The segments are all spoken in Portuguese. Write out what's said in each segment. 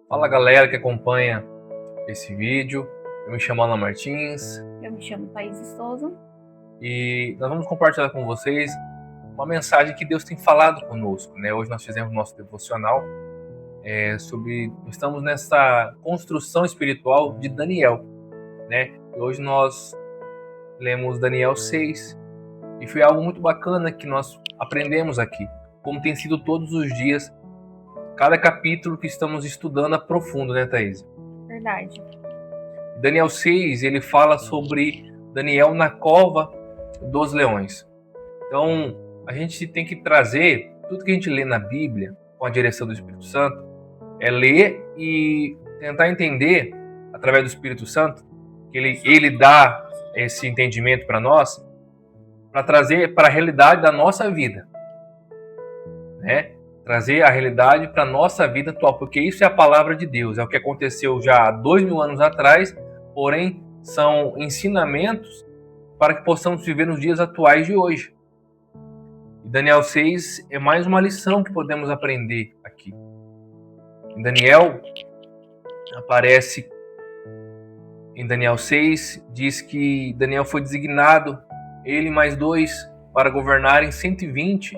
Fala galera que acompanha esse vídeo, eu me chamo Ana Martins Eu me chamo Thaís Souza. e nós vamos compartilhar com vocês uma mensagem que Deus tem falado conosco, né? Hoje nós fizemos nosso devocional estamos nessa construção espiritual de Daniel, né? E hoje nós lemos Daniel 6 e foi algo muito bacana que nós aprendemos aqui, como tem sido todos os dias, cada capítulo que estamos estudando a profundo, né, Thaís? Verdade. Daniel 6, ele fala sobre Daniel na cova dos leões. Então, a gente tem que trazer tudo que a gente lê na Bíblia, com a direção do Espírito Santo, é ler e tentar entender, através do Espírito Santo, que ele dá esse entendimento para nós, para trazer para a realidade da nossa vida, né? Trazer a realidade para a nossa vida atual, porque isso é a palavra de Deus, é o que aconteceu já há 2000 anos atrás, porém são ensinamentos para que possamos viver nos dias atuais de hoje. E Daniel 6 é mais uma lição que podemos aprender aqui. Em Daniel, aparece em Daniel 6, diz que Daniel foi designado, ele e mais dois, para governarem 120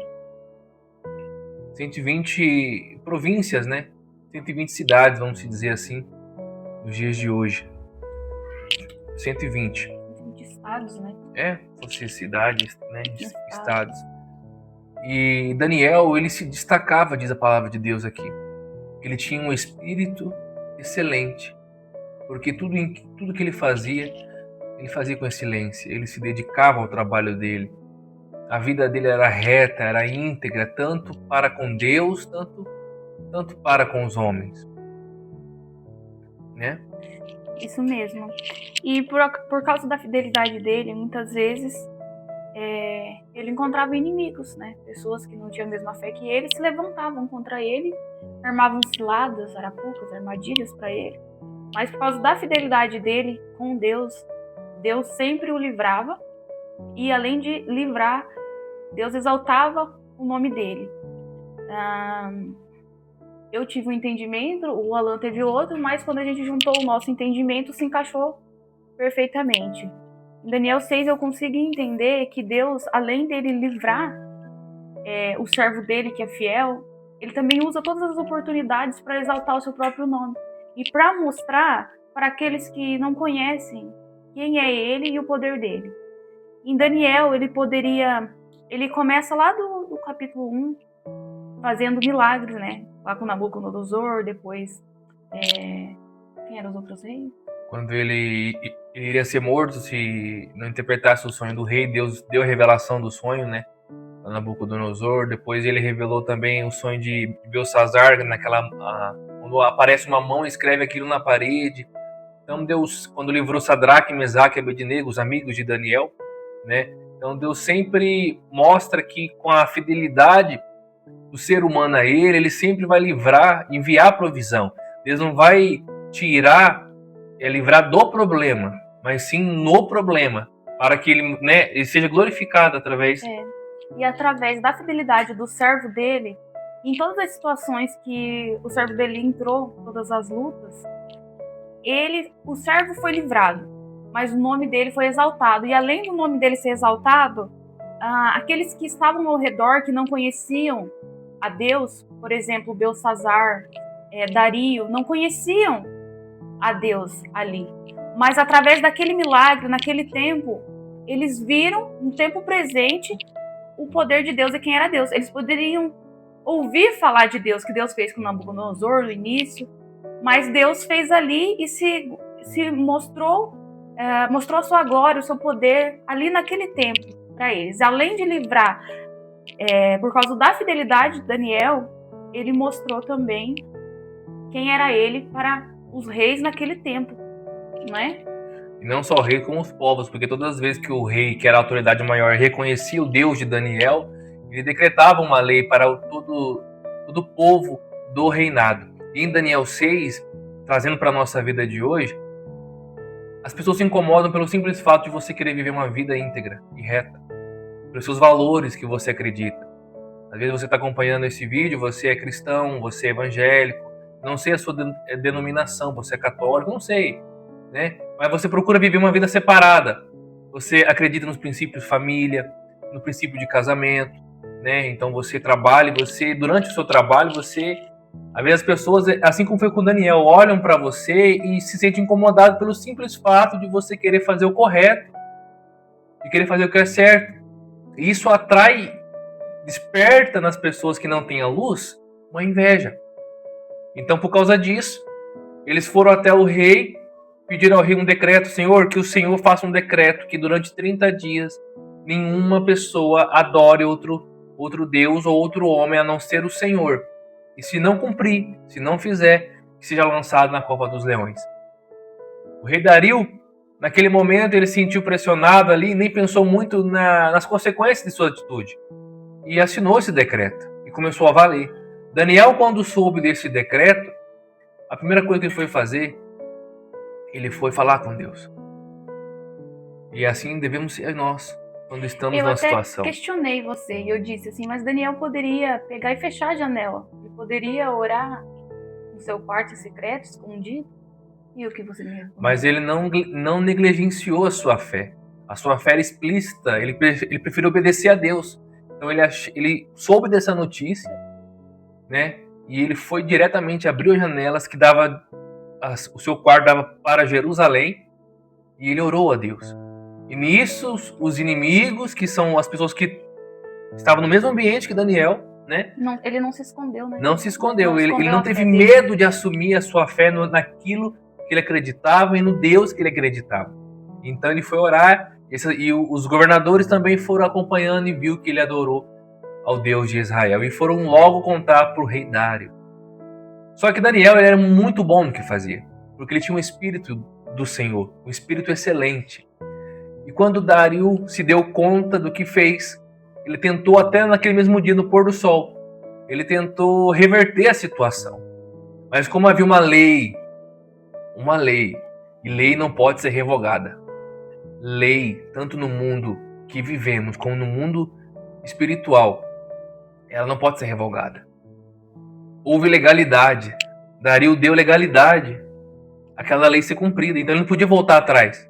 províncias, né? 120 cidades, vamos dizer assim, nos dias de hoje. 120 estados, né? Fosse cidades, né? Estados. E Daniel, ele se destacava, diz a palavra de Deus aqui. Ele tinha um espírito excelente, porque tudo que ele fazia com excelência. Ele se dedicava ao trabalho dele. A vida dele era reta, era íntegra, tanto para com Deus, tanto para com os homens, né? Isso mesmo. E por causa da fidelidade dele, muitas vezes ele encontrava inimigos, né? Pessoas que não tinham a mesma fé que ele se levantavam contra ele, armavam ciladas, arapucas, armadilhas para ele. Mas por causa da fidelidade dele com Deus, Deus sempre o livrava. E além de livrar, Deus exaltava o nome dele. Eu tive um entendimento, o Alan teve outro, mas quando a gente juntou o nosso entendimento, se encaixou perfeitamente. Em Daniel 6 eu consigo entender que Deus, além dele livrar o servo dele, que é fiel, ele também usa todas as oportunidades para exaltar o seu próprio nome. E para mostrar para aqueles que não conhecem quem é ele e o poder dele. Em Daniel, ele começa lá do capítulo 1, fazendo milagres, né? Lá com Nabucodonosor, depois... Quem eram os outros reis? Quando ele iria ser morto se não interpretasse o sonho do rei, Deus deu a revelação do sonho, né? A Nabucodonosor. Depois ele revelou também o sonho de Belsazar, quando aparece uma mão e escreve aquilo na parede. Então Deus, quando livrou Sadraque, Mesaque e Abednego, os amigos de Daniel, né? Então Deus sempre mostra que com a fidelidade do ser humano a ele sempre vai livrar, enviar provisão. Deus não vai livrar do problema, mas sim no problema, para que ele seja glorificado através. E através da fidelidade do servo dele, em todas as situações que o servo dele entrou, todas as lutas, o servo foi livrado, mas o nome dele foi exaltado. E além do nome dele ser exaltado, aqueles que estavam ao redor, que não conheciam a Deus, por exemplo, Belsazar, Dario, não conheciam a Deus ali. Mas através daquele milagre, naquele tempo, eles viram, no tempo presente, o poder de Deus e quem era Deus. Eles poderiam ouvir falar de Deus, que Deus fez com Nabucodonosor no início, mas Deus fez ali e se mostrou a sua glória, o seu poder ali naquele tempo para eles. Além de livrar, por causa da fidelidade de Daniel, ele mostrou também quem era ele para os reis naquele tempo, não é? E não só o rei, como os povos, porque todas as vezes que o rei, que era a autoridade maior, reconhecia o Deus de Daniel, ele decretava uma lei para todo o povo do reinado. E em Daniel 6, trazendo para a nossa vida de hoje, as pessoas se incomodam pelo simples fato de você querer viver uma vida íntegra e reta, pelos seus valores que você acredita. Às vezes você está acompanhando esse vídeo, você é cristão, você é evangélico, Não sei a sua denominação, você é católico, não sei, né? Mas você procura viver uma vida separada. Você acredita nos princípios de família, no princípio de casamento, né? Então você trabalha, durante o seu trabalho, às vezes as pessoas, assim como foi com o Daniel, olham para você e se sentem incomodados pelo simples fato de você querer fazer o correto, de querer fazer o que é certo. E isso desperta nas pessoas que não têm a luz uma inveja. Então, por causa disso, eles foram até o rei, pediram ao rei um decreto: Senhor, que o Senhor faça um decreto que durante 30 dias nenhuma pessoa adore outro Deus ou outro homem a não ser o Senhor. E se não cumprir, se não fizer, que seja lançado na cova dos leões. O rei Dario, naquele momento, ele se sentiu pressionado ali, nem pensou muito nas consequências de sua atitude. E assinou esse decreto e começou a valer. Daniel, quando soube desse decreto, a primeira coisa que ele foi fazer, ele foi falar com Deus. E assim devemos ser nós, quando estamos numa situação. Eu até questionei você e eu disse assim, mas Daniel poderia pegar e fechar a janela. Ele poderia orar no seu quarto secreto, escondido. E o que você me respondeu? Mas ele não negligenciou a sua fé. A sua fé era explícita, ele preferiu obedecer a Deus. Então ele soube dessa notícia, né? E ele foi diretamente, abriu as janelas que dava, o seu quarto dava para Jerusalém, e ele orou a Deus. E nisso, os inimigos, que são as pessoas que estavam no mesmo ambiente que Daniel, né? Não, ele não se escondeu, né? Não se escondeu. Ele não teve dele. medo de assumir a sua fé naquilo que ele acreditava e no Deus que ele acreditava. Então ele foi orar, e os governadores também foram acompanhando e viu que ele adorou ao Deus de Israel. E foram logo contar para o rei Dário. Só que Daniel, ele era muito bom no que fazia, porque ele tinha um espírito do Senhor, um espírito excelente. E quando Dário se deu conta do que fez, ele tentou até naquele mesmo dia, no pôr do sol, ele tentou reverter a situação. Mas como havia uma lei, e lei não pode ser revogada. Lei, tanto no mundo que vivemos, como no mundo espiritual, ela não pode ser revogada. Houve legalidade. Dário deu legalidade àquela lei ser cumprida. Então ele não podia voltar atrás.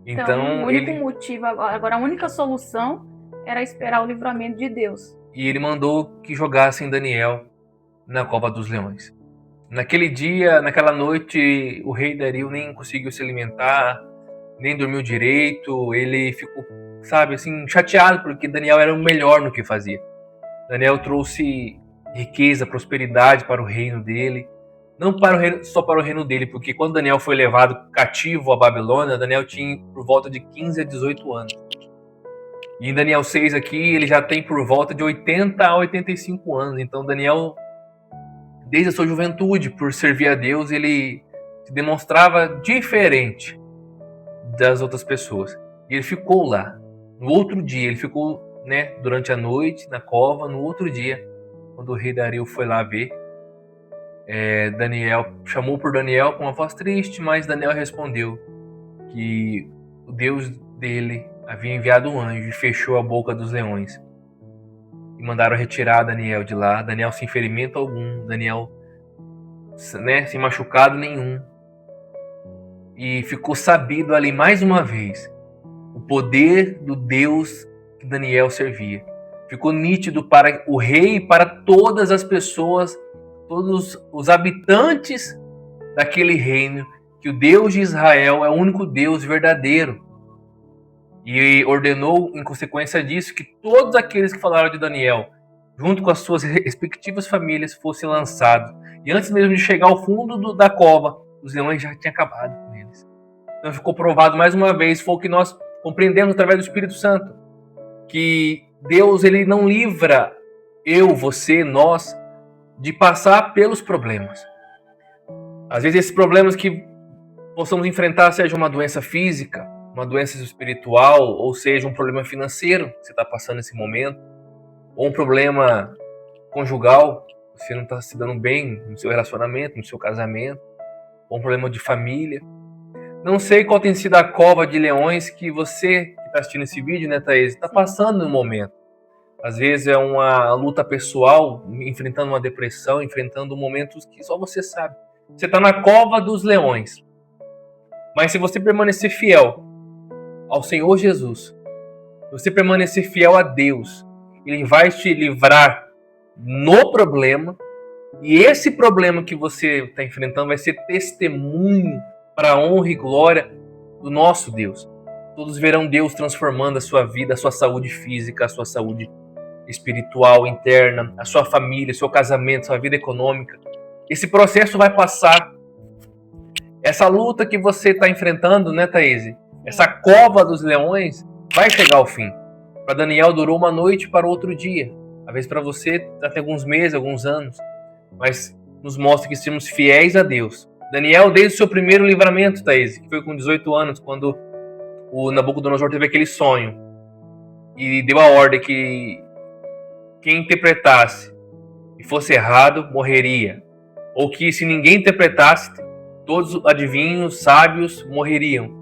Então o único motivo agora, a única solução era esperar o livramento de Deus. E ele mandou que jogassem Daniel na cova dos leões. Naquele dia, naquela noite, o rei Dario nem conseguiu se alimentar, nem dormiu direito. Ele ficou, chateado porque Daniel era o melhor no que fazia. Daniel trouxe riqueza, prosperidade para o reino dele. Não só para o reino dele, porque quando Daniel foi levado cativo à Babilônia, Daniel tinha por volta de 15 a 18 anos. E em Daniel 6 aqui, ele já tem por volta de 80 a 85 anos. Então Daniel, desde a sua juventude, por servir a Deus, ele se demonstrava diferente das outras pessoas. E ele ficou lá. No outro dia, ele ficou, durante a noite, na cova. No outro dia, quando o rei Dario foi lá ver, Daniel chamou por Daniel com uma voz triste, mas Daniel respondeu que o Deus dele havia enviado um anjo e fechou a boca dos leões. E mandaram retirar Daniel de lá. Daniel sem ferimento algum, Daniel sem machucado nenhum. E ficou sabido ali mais uma vez o poder do Deus que Daniel servia. Ficou nítido para o rei e para todas as pessoas, todos os habitantes daquele reino, que o Deus de Israel é o único Deus verdadeiro. E ordenou, em consequência disso, que todos aqueles que falaram de Daniel, junto com as suas respectivas famílias, fossem lançados. E antes mesmo de chegar ao fundo da cova, os leões já tinham acabado com eles. Então ficou provado mais uma vez, foi o que nós compreendemos através do Espírito Santo, que Deus, ele não livra eu, você, nós, de passar pelos problemas. Às vezes esses problemas que possamos enfrentar, seja uma doença física, uma doença espiritual, ou seja um problema financeiro que você está passando nesse momento, ou um problema conjugal, você não está se dando bem no seu relacionamento, no seu casamento, ou um problema de família. Não sei qual tem sido a cova de leões que você que está assistindo esse vídeo, Thaís, está passando no momento. Às vezes é uma luta pessoal, enfrentando uma depressão, enfrentando momentos que só você sabe. Você está na cova dos leões. Mas se você permanecer fiel ao Senhor Jesus, se você permanecer fiel a Deus, Ele vai te livrar no problema. E esse problema que você está enfrentando vai ser testemunho para a honra e glória do nosso Deus. Todos verão Deus transformando a sua vida, a sua saúde física, a sua saúde espiritual, interna, a sua família, seu casamento, sua vida econômica. Esse processo vai passar. Essa luta que você está enfrentando, né, Thaís? Essa cova dos leões vai chegar ao fim. Para Daniel durou uma noite para outro dia. Às vezes para você até alguns meses, alguns anos. Mas nos mostra que somos fiéis a Deus. Daniel, desde o seu primeiro livramento, Thaís, que foi com 18 anos, quando o Nabucodonosor teve aquele sonho e deu a ordem que quem interpretasse e fosse errado, morreria. Ou que se ninguém interpretasse, todos os adivinhos, sábios, morreriam.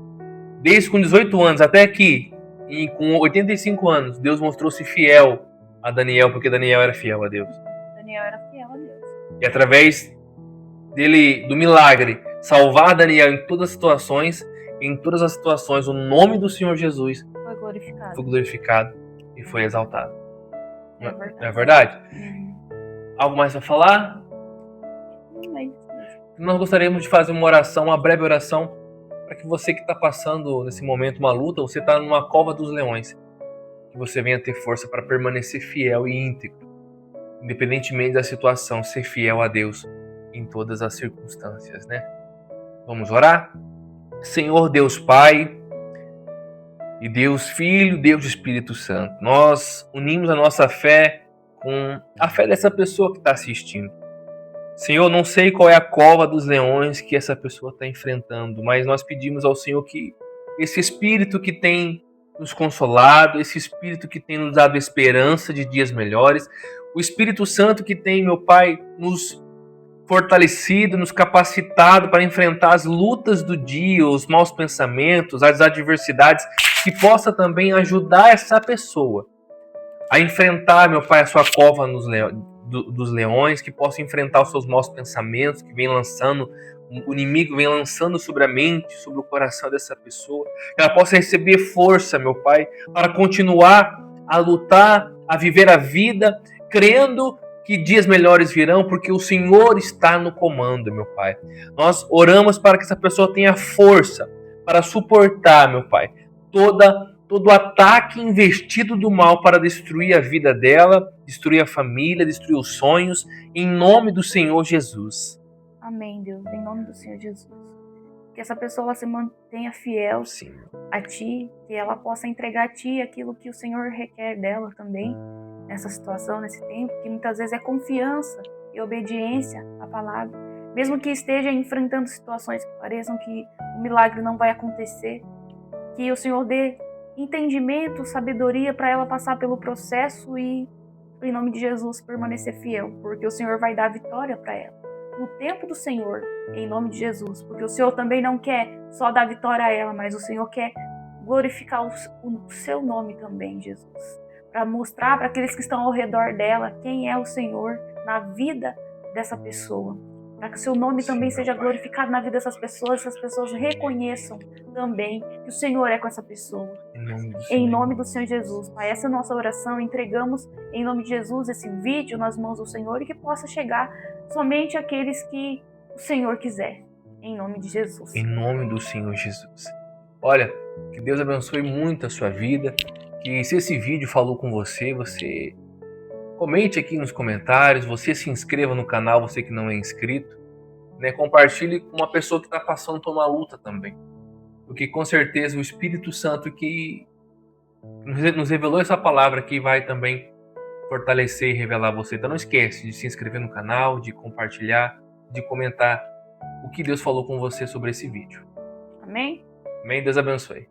Desde com 18 anos até aqui, e com 85 anos, Deus mostrou-se fiel a Daniel, porque Daniel era fiel a Deus. Daniel era fiel a Deus. E através dele, do milagre, salvar Daniel em todas as situações, o nome do Senhor Jesus foi glorificado e foi exaltado. Não é verdade? Algo mais para falar? Nós gostaríamos de fazer uma oração, uma breve oração, para que você que está passando nesse momento uma luta, você está numa cova dos leões, que você venha ter força para permanecer fiel e íntegro, independentemente da situação, ser fiel a Deus em todas as circunstâncias, né? Vamos orar? Senhor Deus Pai e Deus Filho, Deus Espírito Santo, nós unimos a nossa fé com a fé dessa pessoa que está assistindo. Senhor, não sei qual é a cova dos leões que essa pessoa está enfrentando, mas nós pedimos ao Senhor que esse Espírito que tem nos consolado, esse Espírito que tem nos dado esperança de dias melhores, o Espírito Santo que tem, meu Pai, nos fortalecido, nos capacitado para enfrentar as lutas do dia, os maus pensamentos, as adversidades, que possa também ajudar essa pessoa a enfrentar, meu Pai, a sua cova dos leões, que possa enfrentar os seus maus pensamentos, que vem lançando, o inimigo vem lançando sobre a mente, sobre o coração dessa pessoa, que ela possa receber força, meu Pai, para continuar a lutar, a viver a vida, crendo que dias melhores virão, porque o Senhor está no comando, meu Pai. Nós oramos para que essa pessoa tenha força para suportar, meu Pai, todo ataque investido do mal para destruir a vida dela, destruir a família, destruir os sonhos, em nome do Senhor Jesus. Amém, Deus, em nome do Senhor Jesus. Que essa pessoa se mantenha fiel, Sim, a Ti, que ela possa entregar a Ti aquilo que o Senhor requer dela também, nessa situação, nesse tempo, que muitas vezes é confiança e obediência à palavra. Mesmo que esteja enfrentando situações que pareçam que o milagre não vai acontecer, que o Senhor dê entendimento, sabedoria para ela passar pelo processo e, em nome de Jesus, permanecer fiel, porque o Senhor vai dar vitória para ela. No tempo do Senhor, em nome de Jesus, porque o Senhor também não quer só dar vitória a ela, mas o Senhor quer glorificar o seu nome também, Jesus, para mostrar para aqueles que estão ao redor dela quem é o Senhor na vida dessa pessoa, para que o seu nome também seja glorificado na vida dessas pessoas, essas pessoas reconheçam também que o Senhor é com essa pessoa. Em nome do Senhor Jesus, Pai, essa é a nossa oração, entregamos em nome de Jesus esse vídeo nas mãos do Senhor e que possa chegar somente àqueles que o Senhor quiser, em nome de Jesus. Em nome do Senhor Jesus. Olha, que Deus abençoe muito a sua vida, que se esse vídeo falou com você, você comente aqui nos comentários, você se inscreva no canal, você que não é inscrito, né? Compartilhe com uma pessoa que está passando por uma luta também. Porque com certeza o Espírito Santo que nos revelou essa palavra aqui vai também fortalecer e revelar você. Então não esquece de se inscrever no canal, de compartilhar, de comentar o que Deus falou com você sobre esse vídeo. Amém? Amém? Deus abençoe.